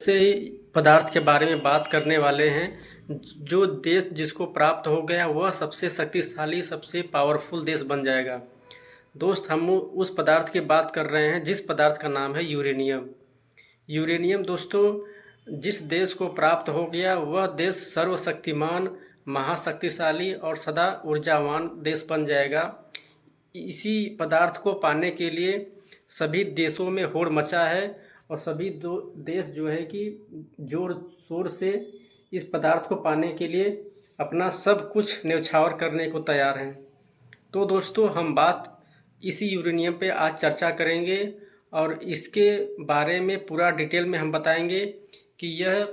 से ही पदार्थ के बारे में बात करने वाले हैं। जो देश जिसको प्राप्त हो गया वह सबसे शक्तिशाली सबसे पावरफुल देश बन जाएगा। दोस्त, हम उस पदार्थ की बात कर रहे हैं जिस पदार्थ का नाम है यूरेनियम। यूरेनियम दोस्तों, जिस देश को प्राप्त हो गया वह देश सर्वशक्तिमान, महाशक्तिशाली और सदा ऊर्जावान देश बन जाएगा। इसी पदार्थ को पाने के लिए सभी देशों में होड़ मचा है और सभी दो देश जो है कि जोर शोर से इस पदार्थ को पाने के लिए अपना सब कुछ न्यौछावर करने को तैयार हैं। तो दोस्तों, हम बात इसी यूरेनियम पे आज चर्चा करेंगे और इसके बारे में पूरा डिटेल में हम बताएंगे कि यह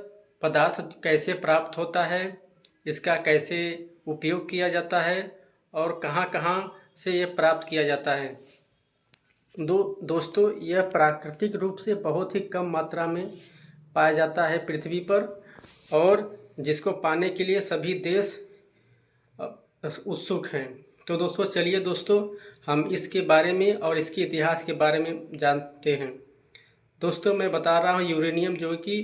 पदार्थ कैसे प्राप्त होता है, इसका कैसे उपयोग किया जाता है और कहाँ कहाँ से यह प्राप्त किया जाता है। दोस्तों, यह प्राकृतिक रूप से बहुत ही कम मात्रा में पाया जाता है पृथ्वी पर और जिसको पाने के लिए सभी देश उत्सुक हैं। तो दोस्तों चलिए दोस्तों, हम इसके बारे में और इसके इतिहास के बारे में जानते हैं। दोस्तों, मैं बता रहा हूँ यूरेनियम जो कि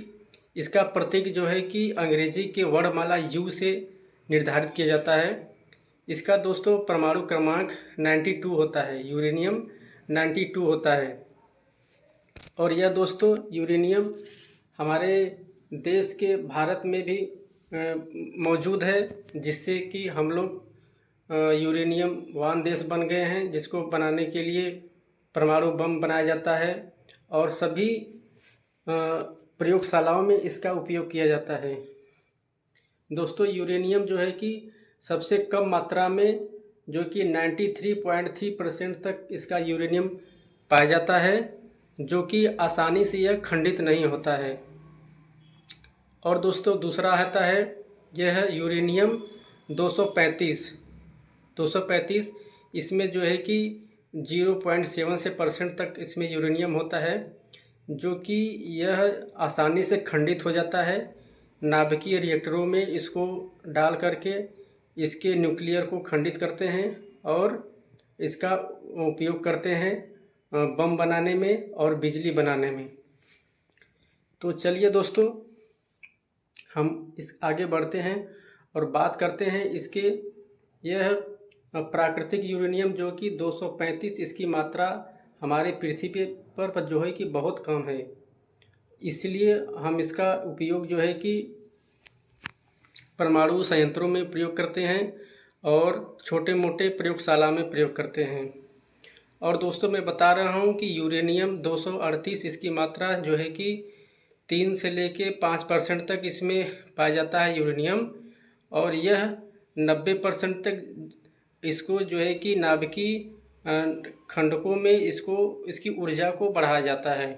इसका प्रतीक जो है कि अंग्रेजी के वर्णमाला यू से निर्धारित किया जाता है। इसका दोस्तों परमाणु क्रमांक 92 होता है, यूरेनियम 92 होता है। और यह दोस्तों यूरेनियम हमारे देश के भारत में भी मौजूद है, जिससे कि हम लोग यूरेनियम वान देश बन गए हैं, जिसको बनाने के लिए परमाणु बम बनाया जाता है और सभी प्रयोगशालाओं में इसका उपयोग किया जाता है। दोस्तों, यूरेनियम जो है कि सबसे कम मात्रा में जो कि 93.3% तक इसका यूरेनियम पाया जाता है, जो कि आसानी से यह खंडित नहीं होता है। और दोस्तों दूसरा आता है, यह है यूरेनियम 235। इसमें जो है कि 0.7 से % तक इसमें यूरेनियम होता है, जो कि यह आसानी से खंडित हो जाता है। नाभिकीय रिएक्टरों में इसको डाल करके इसके न्यूक्लियर को खंडित करते हैं और इसका उपयोग करते हैं बम बनाने में और बिजली बनाने में। तो चलिए दोस्तों, हम इस आगे बढ़ते हैं और बात करते हैं इसके। यह प्राकृतिक यूरेनियम जो कि 235, इसकी मात्रा हमारे पृथ्वी पर जो है कि बहुत कम है, इसलिए हम इसका उपयोग जो है कि परमाणु संयंत्रों में प्रयोग करते हैं और छोटे मोटे प्रयोगशाला में प्रयोग करते हैं। और दोस्तों, मैं बता रहा हूं कि यूरेनियम 238 इसकी मात्रा जो है कि 3 से लेके 5% तक इसमें पाया जाता है यूरेनियम, और यह 90% तक इसको जो है कि नाभिकीय खंडकों में इसकी ऊर्जा को बढ़ाया जाता है।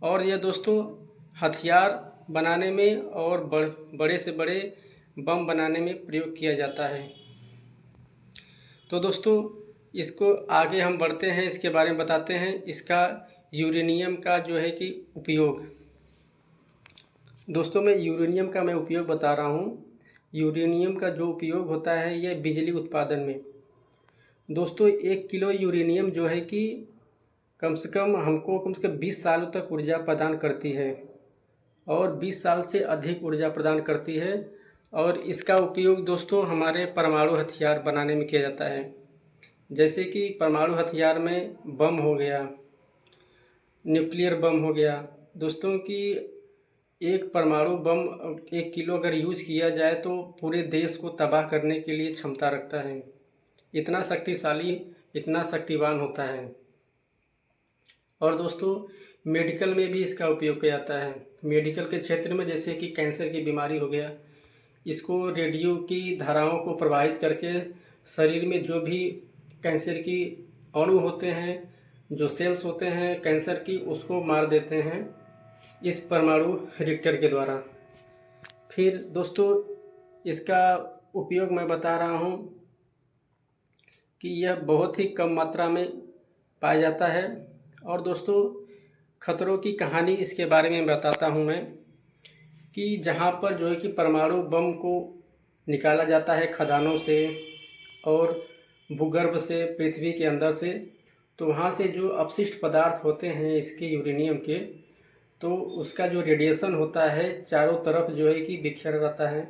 और यह दोस्तों हथियार बनाने में और बड़े से बड़े बम बनाने में प्रयोग किया जाता है। तो दोस्तों, इसको आगे हम बढ़ते हैं, इसके बारे में बताते हैं इसका यूरेनियम का जो है कि उपयोग। दोस्तों, मैं यूरेनियम का उपयोग बता रहा हूँ। यूरेनियम का जो उपयोग होता है यह बिजली उत्पादन में। दोस्तों, 1 किलो यूरेनियम जो है कि कम से कम 20 सालों तक ऊर्जा प्रदान करती है और 20 साल से अधिक ऊर्जा प्रदान करती है। और इसका उपयोग दोस्तों हमारे परमाणु हथियार बनाने में किया जाता है। जैसे कि परमाणु हथियार में बम हो गया, न्यूक्लियर बम हो गया। दोस्तों कि एक परमाणु बम 1 किलो अगर यूज किया जाए तो पूरे देश को तबाह करने के लिए क्षमता रखता है। इतना शक्तिशाली, इतना शक्तिवान होता है। और दोस्तों, मेडिकल में भी इसका उपयोग किया जाता है। मेडिकल के क्षेत्र में जैसे कि कैंसर की बीमारी हो गया, इसको रेडियो की धाराओं को प्रभावित करके शरीर में जो भी कैंसर की अणु होते हैं, जो सेल्स होते हैं कैंसर की, उसको मार देते हैं इस परमाणु रिएक्टर के द्वारा। फिर दोस्तों, इसका उपयोग मैं बता रहा हूँ कि यह बहुत ही कम मात्रा में पाया जाता है। और दोस्तों, खतरों की कहानी इसके बारे में बताता हूँ मैं, कि जहाँ पर जो है कि परमाणु बम को निकाला जाता है खदानों से और भूगर्भ से, पृथ्वी के अंदर से, तो वहाँ से जो अपशिष्ट पदार्थ होते हैं इसके यूरेनियम के, तो उसका जो रेडिएशन होता है चारों तरफ जो है कि बिखर रहता है,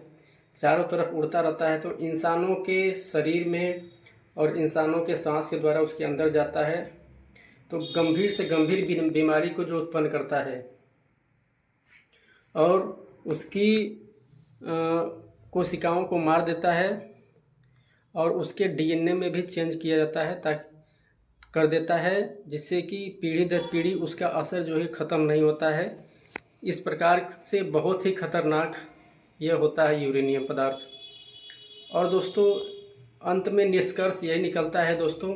चारों तरफ उड़ता रहता है। तो इंसानों के शरीर में और इंसानों के सांस के द्वारा उसके अंदर जाता है, तो गंभीर से गंभीर बीमारी को जो उत्पन्न करता है और उसकी कोशिकाओं को मार देता है और उसके डीएनए में भी चेंज किया जाता है ताकि कर देता है, जिससे कि पीढ़ी दर पीढ़ी उसका असर जो है ख़त्म नहीं होता है। इस प्रकार से बहुत ही खतरनाक यह होता है यूरेनियम पदार्थ। और दोस्तों अंत में निष्कर्ष यही निकलता है दोस्तों,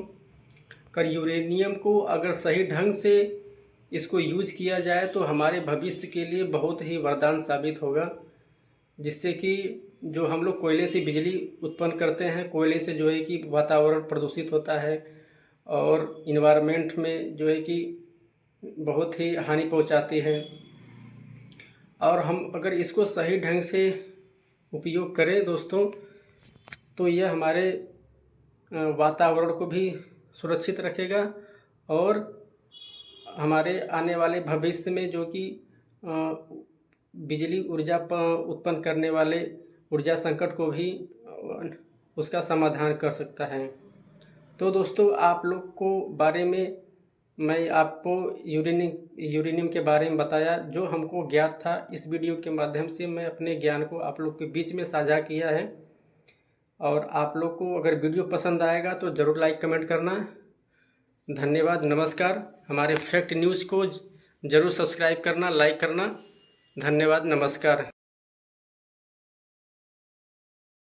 कर यूरेनियम को अगर सही ढंग से इसको यूज किया जाए तो हमारे भविष्य के लिए बहुत ही वरदान साबित होगा, जिससे कि जो हम लोग कोयले से बिजली उत्पन्न करते हैं, कोयले से जो है कि वातावरण प्रदूषित होता है और इन्वायरमेंट में जो है कि बहुत ही हानि पहुंचाती है। और हम अगर इसको सही ढंग से उपयोग करें दोस्तों, तो यह हमारे वातावरण को भी सुरक्षित रखेगा और हमारे आने वाले भविष्य में जो कि बिजली ऊर्जा उत्पन्न करने वाले ऊर्जा संकट को भी उसका समाधान कर सकता है। तो दोस्तों आप लोग को बारे में मैं आपको यूरेनियम के बारे में बताया, जो हमको ज्ञात था। इस वीडियो के माध्यम से मैं अपने ज्ञान को आप लोग के बीच में साझा किया है। और आप लोग को अगर वीडियो पसंद आएगा तो ज़रूर लाइक कमेंट करना। धन्यवाद, नमस्कार। हमारे फैक्ट न्यूज़ को ज़रूर सब्सक्राइब करना, लाइक करना। धन्यवाद, नमस्कार।